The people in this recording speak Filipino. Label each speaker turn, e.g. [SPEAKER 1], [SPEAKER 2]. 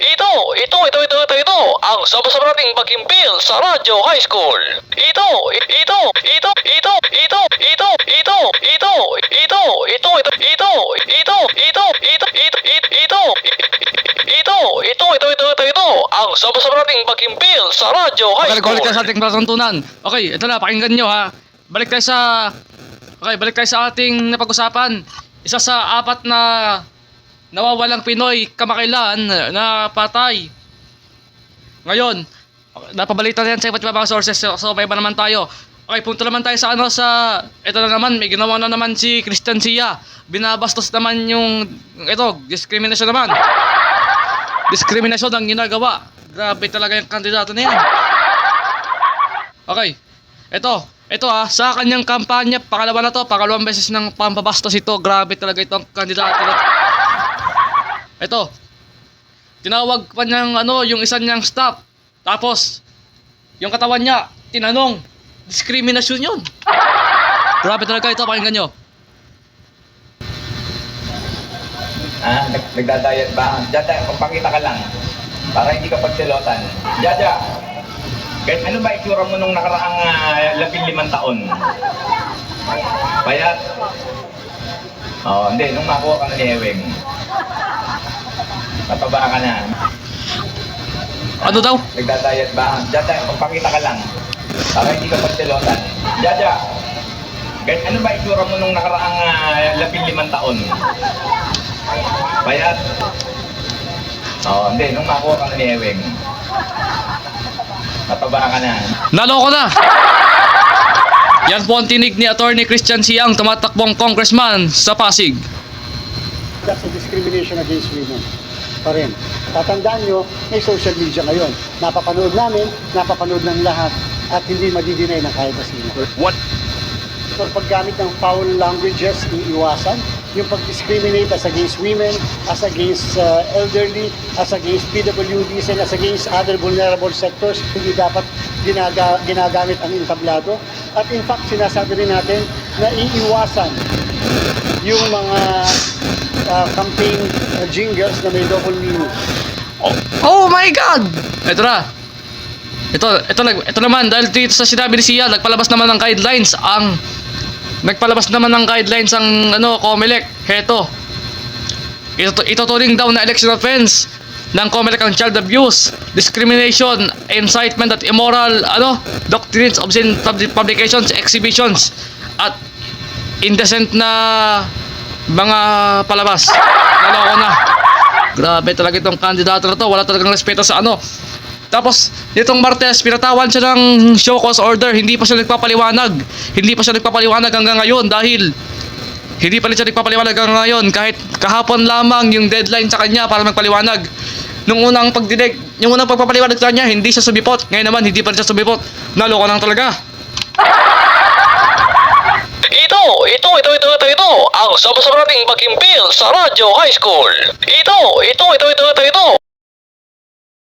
[SPEAKER 1] Ito, ang sabay-sabay nating paghimpil sa Radyo High School. Ito, ang sabay-sabay nating paghimpil sa Radyo High School.
[SPEAKER 2] Balik tayo sa ating palatuntunan. Okay, ito na, pakinggan nyo ha. Balik tayo sa ating napag-usapan. Isa sa apat na nawawalang Pinoy kamakailan na patay. Ngayon, napabalita yan sa iba't ibang mga sources. So, may iba naman tayo. Okay, punto naman tayo sa ito na naman, may ginawa na naman si Christian Sia. Binabastos naman yung, discrimination naman. Diskriminasyon ang ginagawa. Grabe talaga yung kandidato na yan. Okay, ito sa kanyang kampanya, pangalawang beses ng pambabastos ito. Grabe talaga itong kandidato na ito. Tinawag pa niyang yung isa niyang staff. Tapos, yung katawan niya, tinanong, diskriminasyon yun. Grabe talaga ito, pakinggan nyo.
[SPEAKER 3] Nagdadayat ba? Jaja, magpakita ka lang. Para hindi ka pagsilotan. Jaja, ano ba itsura mo nung nakaraang 15 taon? Payat? Hindi. Nung makuha ka na ni Ewing. Mataba ka na.
[SPEAKER 2] Ano daw?
[SPEAKER 3] Nagdadayat ba? Jaja, magpakita ka lang. Para hindi ka pagsilotan. Jaja, ano ba itsura mo nung nakaraang 15 taon? Payat? Hindi. Nung makuha ka na ni Ewing. Mataba ka na.
[SPEAKER 2] Naloko na! Yan po ang tinig ni Attorney Christian Siang, tumatakbong congressman sa Pasig.
[SPEAKER 4] That's a discrimination against women pa rin. Tatandaan nyo, may social media ngayon. Napapanood namin, napapanood ng lahat, at hindi madidinay ng kahit na sino.
[SPEAKER 1] What?
[SPEAKER 4] So, paggamit ng foul languages, iiwasan. Yung pag-discriminate as against women, as against elderly, as against PWDs, and as against other vulnerable sectors, hindi dapat ginagamit ang entablado. At in fact, sinasabi rin natin na iiwasan yung mga campaign jingles na may double meaning.
[SPEAKER 2] Oh my God! Ito na. Ito naman, dahil dito sa sinabi ni Sia, nagpalabas naman ng guidelines ang COMELEC. Ituturing daw na election offense ng COMELEC ang child abuse, discrimination, incitement at immoral doctrines, obscene publications, exhibitions at indecent na mga palabas. Naloko na. Grabe talaga itong kandidato na to. Wala talagang respeto sa Tapos, nitong Martes, pinatawan siya ng show cause order. Hindi pa siya nagpapaliwanag hanggang ngayon dahil hindi pa rin siya nagpapaliwanag hanggang ngayon. Kahit kahapon lamang yung deadline sa kanya para magpaliwanag. Nung unang pagpapaliwanag sa kanya, hindi siya sumipot. Ngayon naman, hindi pa rin siya sumipot. Naloko lang talaga.
[SPEAKER 1] Ito, ang sabay-sabay nating paghimpil sa Radyo High School. Ito.